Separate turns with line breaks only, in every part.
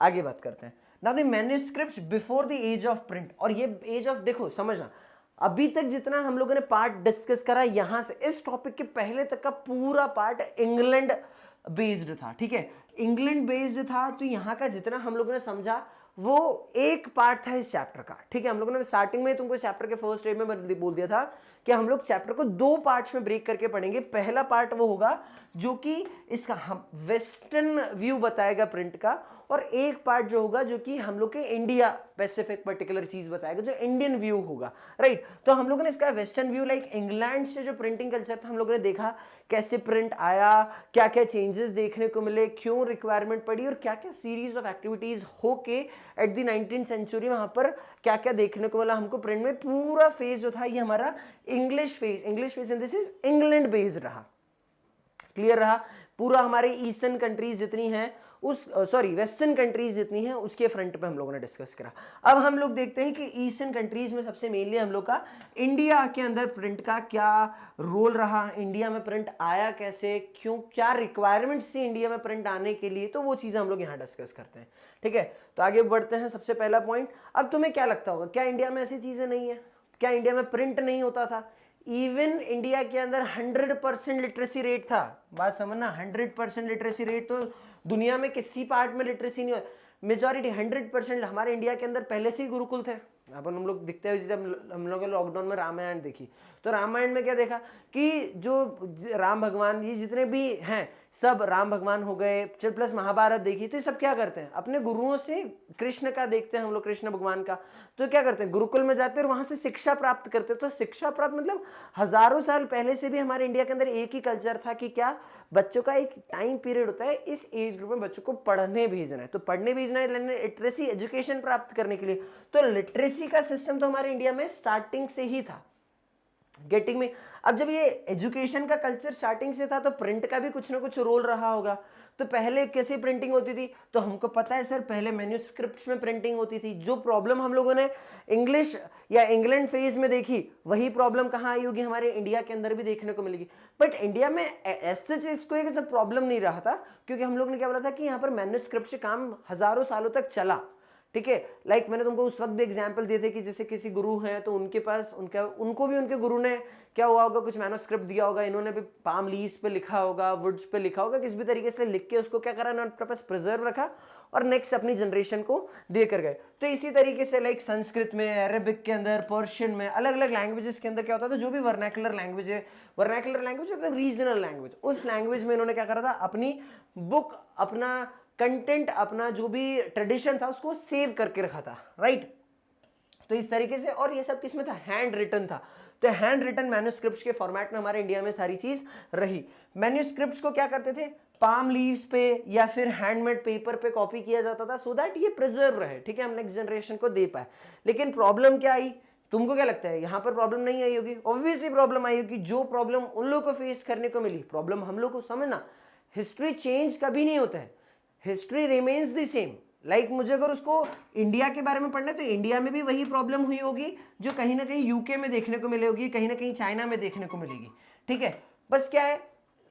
आगे बात करते हैं। Now the manuscripts before the age of print, और ये एज ऑफ, देखो समझना, अभी तक जितना हम लोगों ने पार्ट डिस्कस करा यहां से इस टॉपिक के पहले तक का पूरा पार्ट इंग्लैंड बेस्ड था, ठीक है, इंग्लैंड बेस्ड था। तो यहाँ का जितना हम लोगों ने समझा वो एक पार्ट था इस चैप्टर का, ठीक है। हम लोगों ने स्टार्टिंग में तुमको चैप्टर के फर्स्ट स्टेज में बोल दिया था कि हम लोग चैप्टर को 2 पार्ट्स में ब्रेक करके पढ़ेंगे। पहला पार्ट वो होगा जो कि इसका हम वेस्टर्न व्यू बताएगा प्रिंट का, और एक पार्ट जो होगा जो कि हम लोग के इंडिया स्पेसिफिक पर्टिकुलर चीज बताएगा, जो इंडियन व्यू होगा, राइट। तो हम लोगों ने इसका वेस्टर्न व्यू लाइक इंग्लैंड से जो प्रिंटिंग कल्चर था हम लोगों ने देखा कैसे प्रिंट आया, क्या क्या चेंजेस देखने को मिले, क्यों रिक्वायरमेंट पड़ी, और क्या क्या सीरीज ऑफ एक्टिविटीज होके एट द 19th सेंचुरी वहां पर क्या क्या देखने को मिला हमको प्रिंट में। पूरा फेज जो था ये हमारा English phase in this is England based रहा, क्लियर रहा। पूरा हमारे ईस्टर्न कंट्रीज जितनी हैं उस वेस्टर्न कंट्रीज जितनी हैं उसके फ्रंट पे हम लोगों ने डिस्कस करा। अब हम लोग देखते हैं कि ईस्टर्न कंट्रीज में सबसे मेनली हम लोग का इंडिया के अंदर प्रिंट का क्या रोल रहा, इंडिया में प्रिंट आया कैसे, क्यों, क्या रिक्वायरमेंट्स थी इंडिया में प्रिंट आने के लिए, तो वो चीज़ें हम लोग यहाँ डिस्कस करते हैं, ठीक है। तो आगे बढ़ते हैं। सबसे पहला पॉइंट, अब तुम्हें क्या लगता होगा, क्या इंडिया में ऐसी चीज़ें नहीं है, क्या इंडिया में प्रिंट नहीं होता था? इवन इंडिया के अंदर 100% लिटरेसी रेट था, बात समझना, 100% लिटरेसी रेट, तो दुनिया में किसी पार्ट में लिटरेसी नहीं हो, मेजॉरिटी 100% हमारे इंडिया के अंदर पहले से ही गुरुकुल थे। अपन हम लोग दिखते हैं, जब हम लोग लॉकडाउन में रामायण देखी तो रामायण में क्या देखा कि जो राम भगवान, ये जितने भी हैं सब राम भगवान हो गए, प्लस महाभारत देखी, तो ये सब क्या करते हैं अपने गुरुओं से, कृष्ण का देखते हैं हम लोग, कृष्ण भगवान का, तो क्या करते हैं गुरुकुल में जाते हैं और वहां से शिक्षा प्राप्त करते हैं। तो शिक्षा प्राप्त मतलब हजारों साल पहले से भी हमारे इंडिया के अंदर एक ही कल्चर था कि क्या बच्चों का एक टाइम पीरियड होता है, इस एज ग्रुप में बच्चों को पढ़ने भेजना है, तो पढ़ने भेजना है लिटरेसी एजुकेशन प्राप्त करने के लिए। तो लिटरेसी का सिस्टम तो हमारे इंडिया में स्टार्टिंग से ही था, गेटिंग में। अब जब ये एजुकेशन का कल्चर स्टार्टिंग से था तो प्रिंट का भी कुछ ना कुछ रोल रहा होगा। तो पहले कैसी प्रिंटिंग होती थी, तो हमको पता है सर पहले मैन्युस्क्रिप्ट्स में प्रिंटिंग होती थी। जो प्रॉब्लम हम लोगों ने इंग्लिश या इंग्लैंड फेज में देखी वही प्रॉब्लम कहाँ आई होगी, हमारे इंडिया के अंदर भी देखने को मिलेगी। बट इंडिया में ऐसे इसको एक प्रॉब्लम नहीं रहा था, क्योंकि हम लोग ने क्या बोला था कि यहाँ पर मैन्युस्क्रिप्ट से काम हजारों सालों तक चला, ठीक है। लाइक मैंने तुमको उस वक्त भी एग्जांपल दिए थे कि जैसे किसी गुरु हैं तो उनके पास उनको भी उनके गुरु ने क्या हुआ होगा, कुछ मैन्युस्क्रिप्ट दिया होगा, इन्होंने भी पाम लीव्स पे लिखा होगा, वुड्स पे लिखा होगा, किसी भी तरीके से लिख के उसको क्या करा, उन्होंने पास प्रिजर्व रखा और नेक्स्ट अपनी जनरेशन को दे कर गए। तो इसी तरीके से लाइक संस्कृत में, अरेबिक के अंदर, पर्शियन में, अलग अलग लैंग्वेजेस के अंदर क्या होता था, जो भी वर्नैकुलर लैंग्वेज है, वर्नैकुलर लैंग्वेज मतलब रीजनल लैंग्वेज, उस लैंग्वेज में इन्होंने क्या करा था, अपनी बुक, अपना कंटेंट, अपना जो भी ट्रेडिशन था उसको सेव करके रखा था, राइट। तो इस तरीके से, और ये सब किसमें था, हैंड रिटन था। तो हैंड रिटन मैन्युस्क्रिप्ट्स के फॉर्मेट में हमारे इंडिया में सारी चीज रही। मैन्युस्क्रिप्ट्स को क्या करते थे, पाम लीव्स पे या फिर हैंडमेड पेपर पे कॉपी किया जाता था, सो दैट ये प्रिजर्व रहे, ठीक है, हम नेक्स्ट जनरेशन को दे पाए। लेकिन प्रॉब्लम क्या आई, तुमको क्या लगता है यहाँ पर प्रॉब्लम नहीं आई होगी? ऑब्वियसली प्रॉब्लम आई होगी। जो प्रॉब्लम उन लोगों को फेस करने को मिली, प्रॉब्लम हम लोग को समझना, हिस्ट्री चेंज कभी नहीं होता है, history remains the same. Like मुझे अगर उसको इंडिया के बारे में पढ़ना है तो इंडिया में भी वही प्रॉब्लम हुई होगी जो कहीं ना कहीं यूके में देखने को मिली होगी, कहीं ना कहीं चाइना में देखने को मिलेगी, ठीक है। बस क्या है,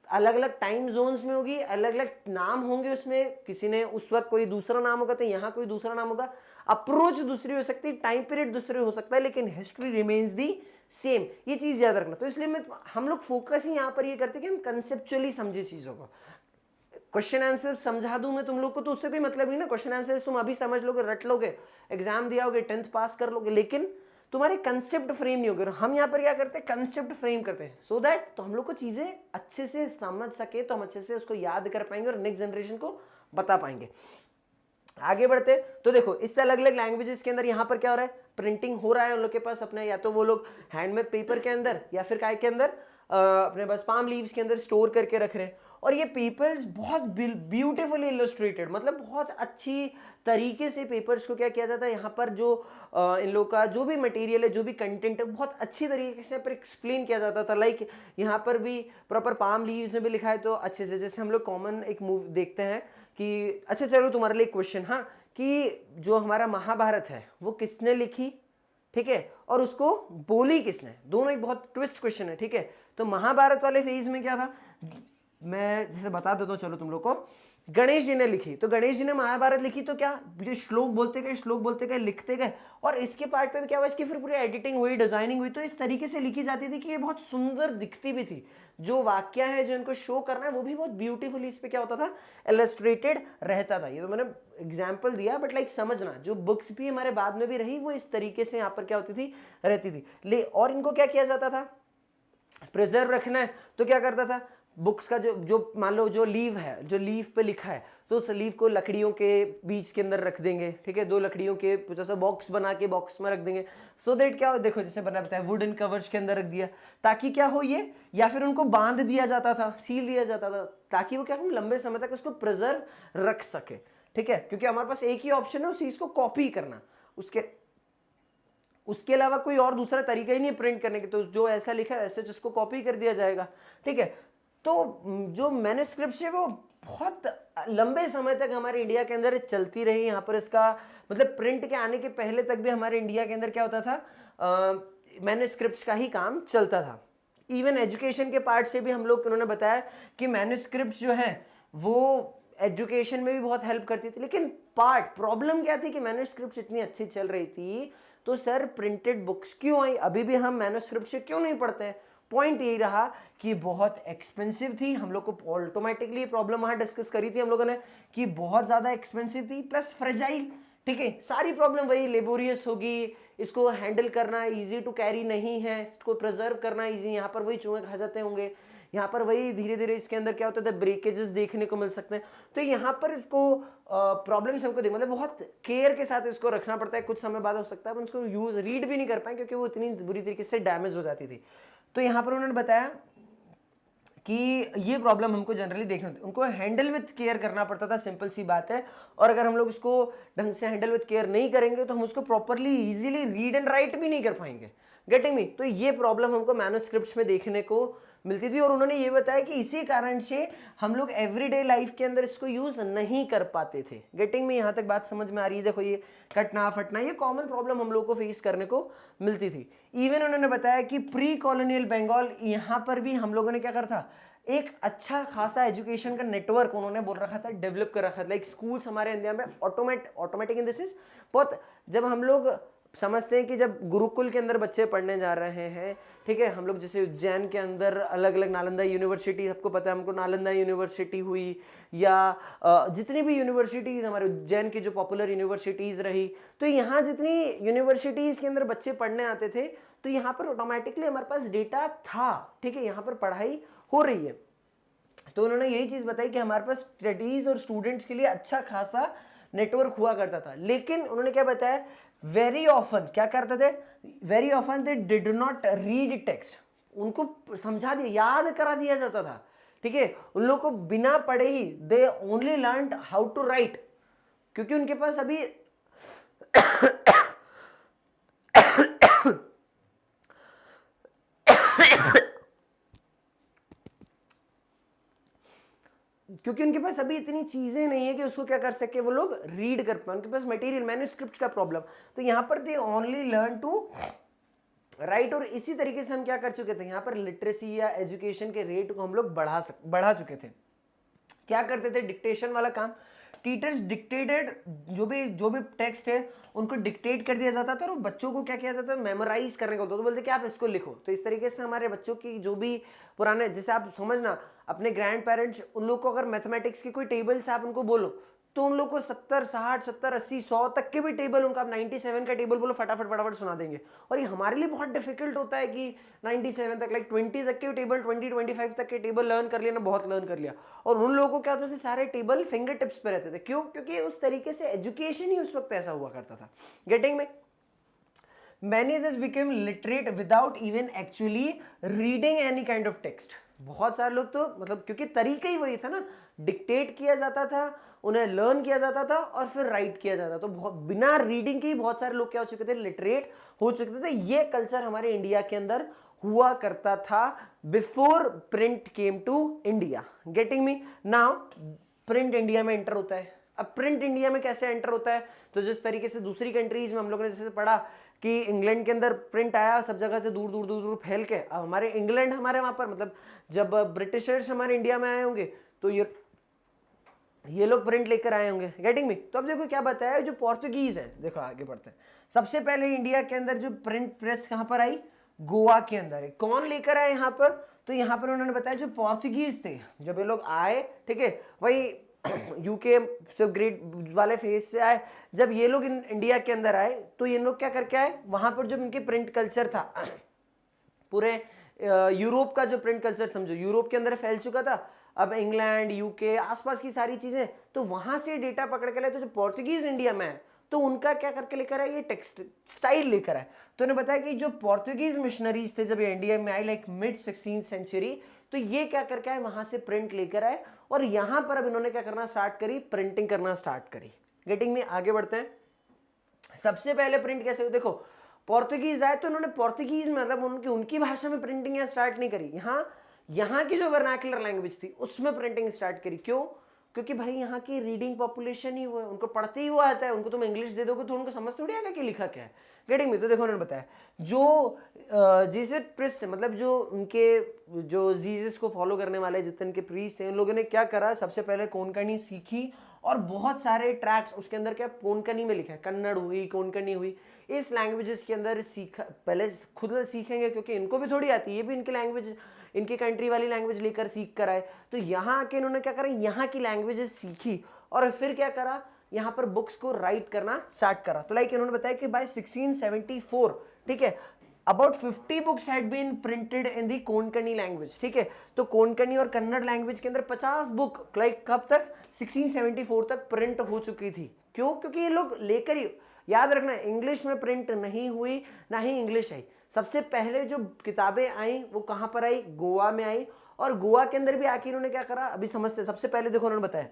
अलग अलग टाइम जोन्स में होगी, अलग अलग नाम होंगे उसमें, किसी ने उस वक्त कोई दूसरा नाम होगा तो यहाँ कोई दूसरा नाम होगा, अप्रोच दूसरी हो सकती है, टाइम पीरियड दूसरे हो सकता है, लेकिन हिस्ट्री रिमेन्स दी सेम। ये चीज याद रखना। तो इसलिए हम लोग फोकस ही यहाँ पर ये करते हैं कि हम कंसेप्चुअली समझे चीजों को। क्वेश्चन आंसर समझा दूं मैं तुम लोग को तो उससे कोई मतलब नहीं ना, क्वेश्चन आंसर तुम अभी समझ लोगे, रट लोगे, एग्जाम दिया होगे, 10th पास कर लोगे, लेकिन तुम्हारे कंसेप्ट फ्रेम नहीं होगे। हम यहाँ पर क्या करते हैं, कंसेप्ट फ्रेम करते हैं, सो दैट तो हम लोग को चीजें अच्छे से समझ सके, तो हम अच्छे से उसको याद कर पाएंगे और नेक्स्ट जनरेशन को बता पाएंगे। आगे बढ़ते तो देखो, इससे अलग अलग लैंग्वेजेस के अंदर यहाँ पर क्या हो रहा है, प्रिंटिंग हो रहा है उन लोग के पास अपना, या तो वो लोग हैंडमेड पेपर के अंदर या फिर काय के अंदर अपने पास पाम लीव्स के अंदर स्टोर करके रख रहे हैं। और ये पेपर्स बहुत ब्यूटीफुली इलस्ट्रेटेड, मतलब बहुत अच्छी तरीके से पेपर्स को क्या किया जाता है, यहाँ पर जो इन लोग का जो भी मटेरियल है, जो भी कंटेंट है, बहुत अच्छी तरीके से पर एक्सप्लेन किया जाता था। लाइक यहाँ पर भी प्रॉपर पाम लीव्स में भी लिखा है, तो अच्छे से, जैसे हम लोग कॉमन एक मूव देखते हैं कि अच्छा चलो तुम्हारे लिए क्वेश्चन, हाँ, कि जो हमारा महाभारत है वो किसने लिखी, ठीक है, और उसको बोली किसने, दोनों एक बहुत ट्विस्ट क्वेश्चन है, ठीक है। तो महाभारत वाले फेज में क्या था, मैं जैसे बता देता हूँ चलो तुम लोग को, गणेश जी ने लिखी, तो गणेश जी ने महाभारत लिखी, तो क्या ये श्लोक बोलते गए लिखते गए, और इसके पार्ट पे भी क्या हुआ, इसकी फिर पूरी एडिटिंग हुई, डिजाइनिंग हुई, तो इस तरीके से लिखी जाती थी कि ये बहुत सुंदर दिखती भी थी। जो वाक्य है जो इनको शो करना है वो भी बहुत ब्यूटीफुली इस पे क्या होता था, इलस्ट्रेटेड रहता था। ये तो मैंने एग्जाम्पल दिया, बट लाइक समझना, जो बुक्स भी हमारे बाद में भी रही वो इस तरीके से यहाँ पर क्या होती थी, रहती थी। और इनको क्या किया जाता था, प्रिजर्व रखना है तो क्या करता था, बुक्स का जो मान लो जो लीव है, जो लीव पे लिखा है, तो उस लीव को लकड़ियों के बीच के अंदर रख देंगे, ठीक है, 2 लकड़ियों के जैसा बॉक्स बना के बॉक्स में रख देंगे, सो दैट क्या हो, देखो जैसे बना बताया वुडन कवर्स के अंदर रख दिया, ताकि क्या हो ये, या फिर उनको बांध दिया जाता था, सील दिया जाता था, ताकि वो क्या हम लंबे समय तक उसको प्रिजर्व रख सके, ठीक है, क्योंकि हमारे पास एक ही ऑप्शन है उस चीज को कॉपी करना, उसके अलावा कोई और दूसरा तरीका ही नहीं है प्रिंट करने के, तो जो ऐसा लिखा है ऐसे जिसको कॉपी कर दिया जाएगा, ठीक है। तो जो मैन्युस्क्रिप्ट है वो बहुत लंबे समय तक हमारे इंडिया के अंदर चलती रही। यहाँ पर इसका मतलब प्रिंट के आने के पहले तक भी हमारे इंडिया के अंदर क्या होता था, मैन्युस्क्रिप्ट का ही काम चलता था। इवन एजुकेशन के पार्ट से भी हम लोग, उन्होंने बताया कि मैन्युस्क्रिप्ट जो है वो एजुकेशन में भी बहुत हेल्प करती थी, लेकिन प्रॉब्लम क्या थी कि मैन्युस्क्रिप्ट इतनी अच्छी चल रही थी तो सर प्रिंटेड बुक्स क्यों आई, अभी भी हम मैन्युस्क्रिप्ट से क्यों नहीं पढ़ते हैं। पॉइंट यही रहा कि बहुत एक्सपेंसिव थी, हम लोग को ऑटोमेटिकली प्रॉब्लम वहां डिस्कस करी थी हम लोगों ने कि बहुत ज्यादा एक्सपेंसिव थी, प्लस फ्रेजाइल, ठीक है, सारी प्रॉब्लम वही, लेबोरियस होगी, इसको हैंडल करना इजी टू कैरी नहीं है, इसको प्रिजर्व करना इजी, यहाँ पर वही चूहे खा जाते होंगे, यहाँ पर वही धीरे धीरे इसके अंदर क्या होता है, ब्रेकेजेस देखने को मिल सकते हैं। तो यहाँ पर इसको प्रॉब्लम्स हमको देख, मतलब बहुत केयर के साथ इसको रखना पड़ता है, कुछ समय बाद हो सकता है उसको यूज रीड भी नहीं कर पाए क्योंकि वो इतनी बुरी तरीके से डैमेज हो जाती थी। तो यहाँ पर उन्होंने बताया कि ये प्रॉब्लम हमको जनरली देखने होती है, उनको हैंडल विथ केयर करना पड़ता था, सिंपल सी बात है। और अगर हम लोग उसको ढंग से हैंडल विथ केयर नहीं करेंगे तो हम उसको properly easily read and right भी नहीं कर पाएंगे, गेटिंग मी। तो ये प्रॉब्लम हमको मैन्युस्क्रिप्ट्स में देखने को मिलती थी, और उन्होंने ये बताया कि इसी कारण से हम लोग एवरीडे लाइफ के अंदर इसको यूज नहीं कर पाते थे, गेटिंग में। यहाँ तक बात समझ में आ रही है, देखो ये कटना फटना ये कॉमन प्रॉब्लम हम लोग को फेस करने को मिलती थी। इवन उन्होंने बताया कि प्री कॉलोनियल बंगाल, यहाँ पर भी हम लोगों ने क्या करा था, एक अच्छा खासा एजुकेशन का नेटवर्क उन्होंने बोल रखा था, डेवलप कर रखा था। लाइक स्कूल्स हमारे इंडिया में ऑटोमेटिक इन दिस इज बहुत, जब हम लोग समझते हैं कि जब गुरुकुल के अंदर बच्चे पढ़ने जा रहे हैं, ठीक है, हम लोग जैसे उज्जैन के अंदर अलग अलग नालंदा यूनिवर्सिटी, सबको पता है हमको नालंदा यूनिवर्सिटी हुई, या जितनी भी यूनिवर्सिटीज़ हमारे उज्जैन की जो पॉपुलर यूनिवर्सिटीज़ रही, तो यहाँ जितनी यूनिवर्सिटीज़ के अंदर बच्चे पढ़ने आते थे तो यहाँ पर ऑटोमेटिकली हमारे पास डेटा था, ठीक है, यहाँ पर पढ़ाई हो रही है। तो उन्होंने यही चीज़ बताई कि हमारे पास स्टडीज़ और स्टूडेंट्स के लिए अच्छा खासा नेटवर्क हुआ करता था। लेकिन उन्होंने क्या बताया, वेरी ऑफन क्या करते थे, very often they did not read text, उनको समझा दिया, याद करा दिया जाता था, ठीक है, उन लोगों को बिना पढ़े ही they only learn how to write, क्योंकि उनके पास अभी क्योंकि उनके पास अभी इतनी चीजें नहीं है कि उसको क्या कर सके, वो लोग रीड कर पाए, उनके पास मटेरियल मैन्युस्क्रिप्ट का प्रॉब्लम। तो यहाँ पर they only learn to write. और इसी तरीके से हम क्या कर चुके थे, यहाँ पर लिटरेसी या एजुकेशन के रेट को हम लोग बढ़ा चुके थे। क्या करते थे, डिक्टेशन वाला काम, टीचर्स डिक्टेटेड जो भी टेक्स्ट है उनको डिक्टेट कर दिया जाता था, और बच्चों को क्या किया जाता था, मेमोराइज करने को होता, तो बोलते कि आप इसको लिखो। तो इस तरीके से हमारे बच्चों की जो भी पुराने, जैसे आप समझना अपने ग्रैंड पेरेंट्स, उन लोग को अगर मैथमेटिक्स की कोई टेबल से आप उनको बोलो तो उन लोग को 70, 60, 70, 80, 100 तक के भी टेबल, उनका आप 97 का टेबल बोलो फटाफट सुना देंगे। और ये हमारे लिए बहुत डिफिकल्ट होता है कि 97 तक, लाइक 20 तक के टेबल, 25 तक के टेबल लर्न कर लिया ना, बहुत लर्न कर लिया। और उन लोगों को क्या होता था, सारे टेबल फिंगर टिप्स पे रहते थे। क्यों? क्योंकि उस तरीके से एजुकेशन ही उस वक्त ऐसा हुआ करता था, गेटिंग में। Many thus became literate without even actually reading any kind of text. बहुत सारे लोग तो मतलब, क्योंकि तरीका ही वही था ना, डिक्टेट किया जाता था, उन्हें लर्न किया जाता था और फिर राइट किया जाता। तो बहुत बिना रीडिंग के ही बहुत सारे लोग क्या हो चुके थे, लिटरेट हो चुके थे। ये कल्चर हमारे इंडिया के अंदर हुआ करता था before print came to India, getting me. Now print India में एंटर होता है। अब प्रिंट इंडिया में कैसे एंटर होता है, तो जिस तरीके से दूसरी कंट्रीज में हम लोगों ने जैसे पढ़ा कि इंग्लैंड के अंदर प्रिंट आया, सब जगह से दूर दूर दूर दूर फैल के, अब हमारे इंग्लैंड, हमारे वहां पर मतलब जब ब्रिटिशर्स हमारे इंडिया में आए होंगे तो ये लोग प्रिंट लेकर आए होंगे, गेटिंग मी। तो अब देखो क्या बताया, जो पोर्तुगीज है, देखो आगे बढ़ते हैं। सबसे पहले इंडिया के अंदर जो प्रिंट प्रेस कहां पर आई, गोवा के अंदर है। कौन लेकर आए यहाँ पर, तो यहाँ पर उन्होंने बताया जो पोर्तुगीज थे, जब ये लोग आए, ठीक है, वही यूके से ग्रेट वाले फेज से आए, जब ये लोग इंडिया के अंदर आए तो ये लोग क्या करके आए, वहां पर जो इनके प्रिंट कल्चर था, पूरे यूरोप का जो प्रिंट कल्चर समझो यूरोप के अंदर फैल चुका था, अब इंग्लैंड यूके आसपास की सारी चीजें, तो वहां से डेटा पकड़ के लाए। तो जो पोर्तुगीज इंडिया में है तो उनका क्या करके लेकर आए, ये टेक्स्ट स्टाइल लेकर आए। तो उन्होंने बताया कि जो पोर्तुगीज मिशनरीज थे जब ये इंडिया में आए, लाइक मिड 16th सेंचुरी, तो ये क्या करके आए, वहां से प्रिंट लेकर आए, और यहां पर अब इन्होंने क्या करना स्टार्ट करी, प्रिंटिंग करना स्टार्ट करी। गेटिंग में, आगे बढ़ते हैं। सबसे पहले प्रिंट कैसे, देखो पोर्तुगीज आए तो उन्होंने पोर्तुगीज में मतलब उनकी भाषा में प्रिंटिंग स्टार्ट नहीं करी, यहाँ की जो वर्नाकुलर लैंग्वेज थी उसमें प्रिंटिंग स्टार्ट करी। क्यों, क्योंकि भाई यहाँ की रीडिंग पॉपुलेशन ही हुआ है, उनको पढ़ते ही हुआ आता है, उनको तुम इंग्लिश दे दोगे तो उनको समझ थोड़ी आएगा कि लिखा क्या है। गेटिंग में, तो देखो उन्होंने बताया जो जीसस प्रिस्ट, मतलब जो उनके जो जीसस को फॉलो करने वाले जितने के प्रीस्ट हैं, उन लोगों ने क्या करा, सबसे पहले कोंकणी सीखी, और बहुत सारे ट्रैक्ट्स उसके अंदर क्या कोंकणी में लिखा है, कन्नड़ हुई, कोंकणी हुई, इस लैंग्वेजेस के अंदर सीखा, पहले खुद सीखेंगे क्योंकि इनको भी थोड़ी आती है, ये भी इनकी लैंग्वेज, इनकी कंट्री वाली लैंग्वेज लेकर सीख कर आए। तो यहाँ आके इन्होंने क्या करा, यहाँ की लैंग्वेजेस सीखी, और फिर क्या करा, यहाँ पर बुक्स को राइट करना स्टार्ट करा। तो लाइक इन्होंने बताया कि बाय 1674, ठीक है, about 50 books had been printed in the Konkani language, ठीक है। तो कोंकणी और कन्नड़ लैंग्वेज के अंदर 50 बुक लाइक कब तक, 1674 तक प्रिंट हो चुकी थी। क्यों, क्योंकि ये लोग लेकर ही, याद रखना इंग्लिश में प्रिंट नहीं हुई, ना ही इंग्लिश आई। सबसे पहले जो किताबें आई वो कहां पर आई, गोवा में आई, और गोवा के अंदर भी आके इन्होंने क्या करा, अभी समझते। सबसे पहले देखो उन्होंने बताया,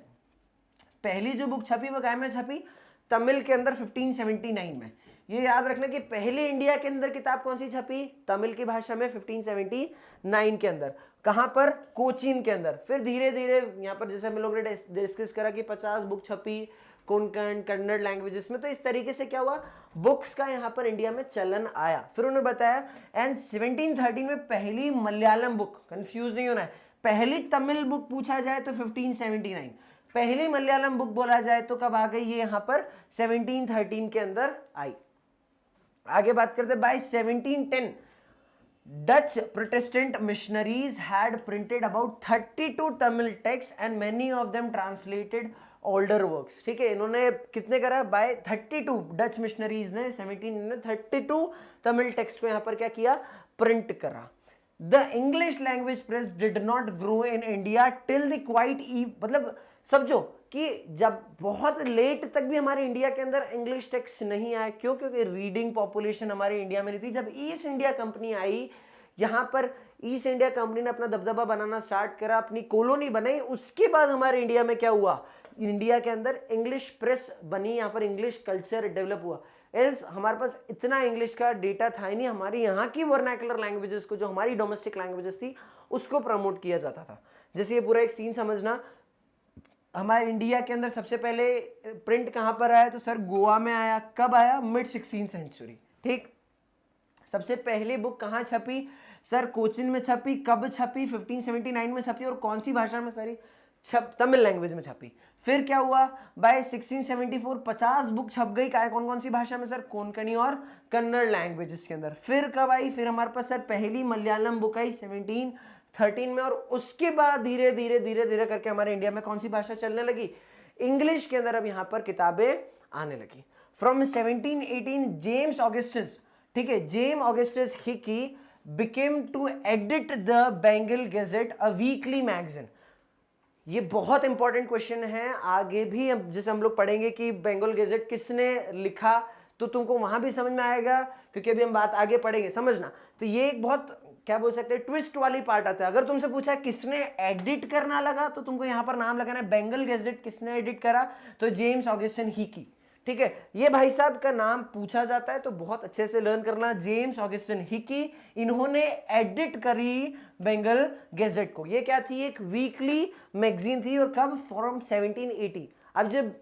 पहली जो बुक छपी वो काय में छपी, तमिल के अंदर 1579 में। ये याद रखना कि पहले इंडिया के अंदर किताब कौन सी छपी, तमिल की भाषा में 1579 के अंदर। कहां पर, कोचीन के अंदर। फिर धीरे धीरे यहाँ पर जैसे हम लोगों ने डिस्कस करा कि 50 बुक छपी कोंकण कन्नड़ लैंग्वेजेस में। तो इस तरीके से क्या हुआ, बुक्स का यहाँ पर इंडिया में चलन आया। फिर उन्होंने बताया एंड 1713 में पहली मलयालम बुक, कंफ्यूज नहीं होना है, पहली तमिल बुक पूछा जाए तो 1579, पहली मलयालम बुक बोला जाए तो कब आ गई, ये यहाँ पर 1713 के अंदर आई। आगे बात करते, bye 1710 Dutch Protestant missionaries had printed about 32 Tamil texts and many of them translated older works, ठीक है। इन्होंने कितने करा, बाय 32 डच मिशनरीज ने 1732 तमिल टेक्स्ट को यहाँ पर क्या किया, प्रिंट करा। The English language press did not grow in India till the quite मतलब समझो कि जब बहुत लेट तक भी हमारे इंडिया के अंदर इंग्लिश टेक्स्ट नहीं आए। क्यों, क्योंकि रीडिंग पॉपुलेशन हमारे इंडिया में नहीं थी। जब ईस्ट इंडिया कंपनी आई, यहाँ पर ईस्ट इंडिया कंपनी ने अपना दबदबा बनाना स्टार्ट करा, अपनी कॉलोनी बनाई, उसके बाद हमारे इंडिया में क्या हुआ, इंडिया के अंदर इंग्लिश प्रेस बनी, यहाँ पर इंग्लिश कल्चर डेवलप हुआ। एल्स हमारे पास इतना इंग्लिश का डेटा था ही नहीं, हमारी यहाँ की वर्नाकुलर लैंग्वेजेस को, जो हमारी डोमेस्टिक लैंग्वेजेस थी, उसको प्रमोट किया जाता था। जैसे ये पूरा एक सीन समझना, हमारे इंडिया के अंदर सबसे पहले प्रिंट कहाँ पर आया, तो सर गोवा में आया। कब आया, मिड 16th सेंचुरी, ठीक। सबसे पहली बुक कहाँ छपी, सर कोचिन में छपी। कब छपी, 1579 में छपी, और कौन सी भाषा में, सारी तमिल लैंग्वेज में छपी। फिर क्या हुआ, बाय 1674 50 बुक छप गई, कौन कौन सी भाषा में, सर कोंकणी और कन्नड़ लैंग्वेजेस के अंदर। फिर कब आई, फिर हमारे पास सर पहली मलयालम बुक आई 1713 में, और उसके बाद धीरे धीरे धीरे धीरे करके हमारे इंडिया में कौन सी भाषा चलने लगी, इंग्लिश के अंदर अब यहाँ पर किताबें आने लगी। फ्रॉम 1718 जेम्स ऑगस्टस, ठीक है, James Augustus Hicky became to edit the Bengal Gazette, a weekly magazine। ये बहुत इंपॉर्टेंट क्वेश्चन है, आगे भी जैसे हम लोग पढ़ेंगे कि बंगाल गैजेट किसने लिखा, तो तुमको वहां भी समझ में आएगा, क्योंकि अभी हम बात आगे पढ़ेंगे, समझना। तो ये एक बहुत क्या बोल सकते हैं, ट्विस्ट वाली पार्ट आता है। अगर तुमसे पूछा किसने एडिट करना लगा, तो तुमको यहाँ पर नाम लगाना है, बंगाल गैजेट किसने एडिट करा, तो जेम्स ऑगस्टिन हिकी, ठीक है। ये भाई साहब का नाम पूछा जाता है तो बहुत अच्छे से लर्न करना, जेम्स ऑगस्टिन हिकी। इन्होंने एडिट करी बंगाल गैजेट को। ये क्या थी, एक वीकली मैगजीन थी, और कब, फ्रॉम 1780। अब जब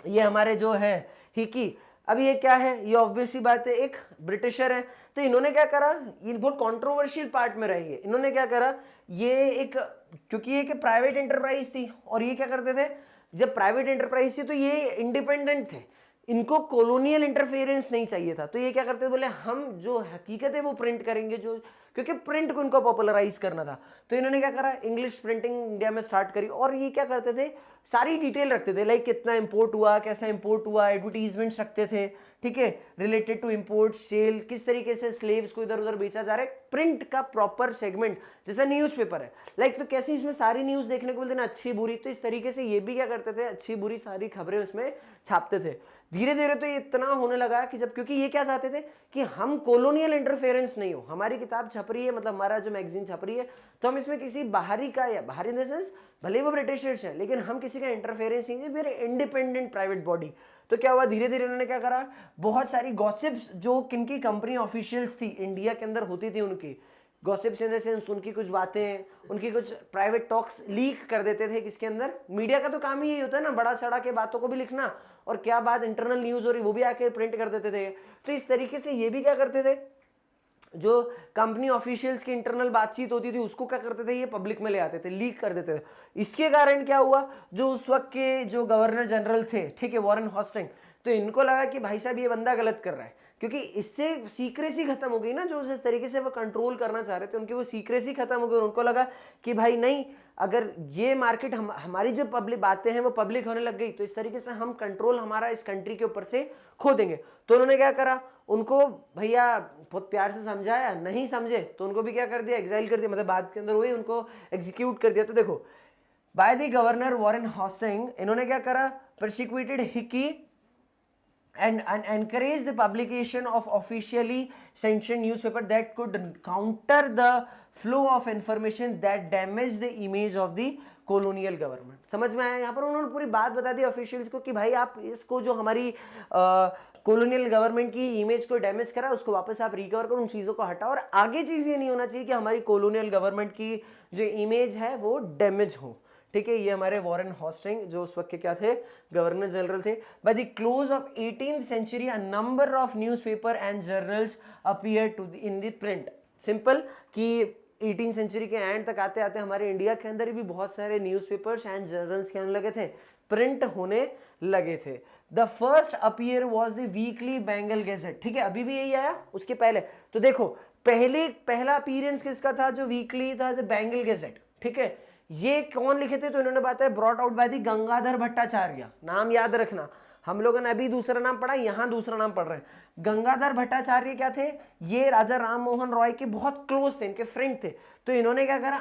ये हमारे जो है हिकी, अब ये क्या है, ये ऑब्वियसली बात है, एक ब्रिटिशर है। तो इन्होंने क्या करा, ये बहुत कंट्रोवर्शियल पार्ट में रही है। इन्होंने क्या करा, ये एक, क्योंकि ये एक प्राइवेट एंटरप्राइज थी, और ये क्या करते थे, जब प्राइवेट एंटरप्राइज थी तो ये इंडिपेंडेंट थे, इनको कॉलोनियल इंटरफेरेंस नहीं चाहिए था। तो ये क्या करते थे, बोले हम जो हकीकत है वो प्रिंट करेंगे, जो क्योंकि प्रिंट को इनको पॉपुलराइज करना था। तो इन्होंने क्या करा, इंग्लिश प्रिंटिंग इंडिया में स्टार्ट करी। और ये क्या करते थे, सारी डिटेल रखते थे, लाइक कितना इंपोर्ट हुआ, कैसा इंपोर्ट हुआ, एडवर्टीजमेंट्स रखते थे, ठीक है, रिलेटेड टू इंपोर्ट सेल, किस तरीके से स्लेव्स को इधर उधर बेचा जा रहा है, प्रिंट का प्रॉपर सेगमेंट, जैसा न्यूज़पेपर है लाइक। तो कैसे इसमें सारी न्यूज़ देखने को मिलती है ना, अच्छी बुरी, तो इस तरीके से ये भी क्या करते थे, अच्छी बुरी सारी खबरें उसमें छापते थे। धीरे धीरे तो ये इतना होने लगा कि जब, क्योंकि ये क्या चाहते थे कि हम कॉलोनियल इंटरफेरेंस नहीं हो, हमारी किताब छप रही है, मतलब हमारा जो मैगजीन छप रही है, तो हम इसमें किसी बाहरी का, या बाहरी इन द सेंस भले वो ब्रिटिशर्स है, लेकिन हम किसी का इंटरफेरेंस नहीं है, वेरी इंडिपेंडेंट प्राइवेट बॉडी। तो क्या हुआ, धीरे धीरे उन्होंने क्या करा, बहुत सारी गॉसिप्स जो किनकी कंपनी ऑफिशियल्स थी इंडिया के अंदर होती थी, उनकी गॉसिप्स इन द सेंस, उनकी कुछ बातें, उनकी कुछ प्राइवेट टॉक्स लीक कर देते थे किसके अंदर। मीडिया का तो काम ही यही होता है ना, बड़ा चढ़ा के बातों को भी लिखना, और क्या बात इंटरनल न्यूज़ हो रही वो भी आके प्रिंट कर देते थे। तो इस तरीके से ये भी क्या करते थे, जो कंपनी ऑफिशियल्स की इंटरनल बातचीत होती थी उसको क्या करते थे, ये पब्लिक में ले आते थे, लीक कर देते थे। इसके कारण क्या हुआ, जो उस वक्त के जो गवर्नर जनरल थे, ठीक है, वॉरेन हॉस्टिंग, तो इनको लगा कि भाई साहब ये बंदा गलत कर रहा है, क्योंकि इससे सीक्रेसी खत्म हो गई ना, जो जिस तरीके से वो कंट्रोल करना चाह रहे थे, उनकी वो सीक्रेसी खत्म हो गई। उनको लगा कि भाई नहीं, अगर ये मार्केट हमारी जो पब्लिक बातें हैं वो पब्लिक होने लग गई, तो इस तरीके से हम कंट्रोल हमारा इस कंट्री के ऊपर से खो देंगे। तो उन्होंने क्या करा, उनको भैया बहुत प्यार से समझाया, नहीं समझे तो उनको भी क्या कर दिया, एग्जाइल कर दिया, मतलब बात के अंदर हुई, उनको एग्जीक्यूट कर दिया। तो देखो, by the governor Warren Hastings, इन्होंने क्या करा, prosecuted Hicky and encourage the publication of officially sanctioned newspaper that could counter the flow of information that damage the image of the colonial government। समझ में आया, यहाँ पर उन्होंने पूरी बात बता दी ऑफिशियल्स को कि भाई आप इसको, जो हमारी कॉलोनियल गवर्नमेंट की इमेज को डैमेज करा, उसको वापस आप रिकवर करो, उन चीज़ों को हटाओ, और आगे चीज़ ये नहीं होना चाहिए कि हमारी कॉलोनियल गवर्नमेंट की जो इमेज है वो डैमेज हो, ठीक है। ये हमारे वॉरेन हॉस्टिंग जो उस वक्त के क्या थे, गवर्नर जनरल थे। By the close of 18th century a number of newspaper and journals appear to in the print. Simple कि 18th सेंचुरी के एंड तक आते आते हमारे इंडिया के अंदर भी बहुत सारे न्यूज़पेपर्स एंड जर्नल्स क्या होने लगे थे, प्रिंट होने लगे थे। The first appear was the weekly Bengal gazette, ठीक है, अभी भी यही आया, उसके पहले तो देखो, पहला अपीयरेंस किसका था, जो वीकली था, द बेंगल गैजेट, ठीक है। ये कौन लिखे थे, तो इन्होंने बताया brought out by the Gangadhar Bhattacharya. नाम याद रखना, हम लोगों ने अभी दूसरा नाम पढ़ा, यहां दूसरा नाम पढ़ रहे हैं। गंगाधर भट्टाचार्य क्या थे, ये राजा राम मोहन रॉय के बहुत क्लोज थे, इनके फ्रेंड थे। तो इन्होंने क्या करा,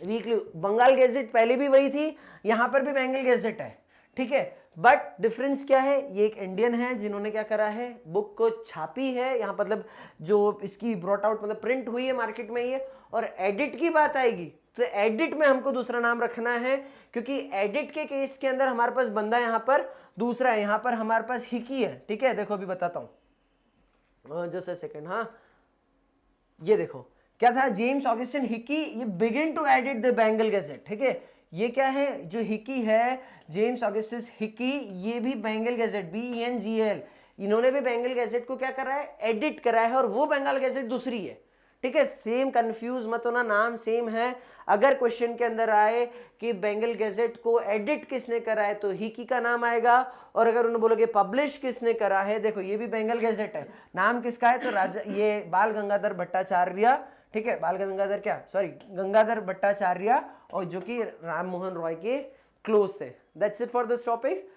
वीकली बंगाल गैजेट पहले भी वही थी, यहां पर भी बेंगल गैजेट है, ठीक है। बट डिफरेंस क्या है, ये एक इंडियन है जिन्होंने क्या करा है, बुक को छापी है, यहाँ मतलब जो इसकी ब्रॉट आउट मतलब प्रिंट हुई है मार्केट में ये। और एडिट की बात आएगी तो एडिट में हमको दूसरा नाम रखना है, क्योंकि एडिट के केस के अंदर हमारे पास बंदा यहाँ पर दूसरा है, यहाँ पर हमारे पास हिकी है, ठीक है। देखो अभी बताता हूँ, जस्ट अ सेकेंड, हाँ ये देखो क्या था, जेम्स ऑगस्टिन हिकी, ये begin to edit the Bengal gazette, ठीक है। ये क्या है, जो हिकी है, जेम्स ऑगस्टस हिकी, ये भी बेंगल गैजेट, BENGAL, इन्होंने भी बेंगल गैजेट को क्या करा है, एडिट करा है, और वो बेंगल गैजेट दूसरी है, ठीक है। सेम, कंफ्यूज मत होना, नाम सेम है। अगर क्वेश्चन के अंदर आए कि बेंगल गैजेट को एडिट किसने करा है तो हिकी का नाम आएगा, और अगर उन्हें बोलोगे पब्लिश किसने करा है, देखो ये भी बेंगल गैजेट है, नाम किसका है, तो राजा ये बाल गंगाधर भट्टाचार्य, ठीक है, बाल गंगाधर क्या, सॉरी गंगाधर भट्टाचार्य, और जो कि राम मोहन रॉय के क्लोज थे। That's it for this topic.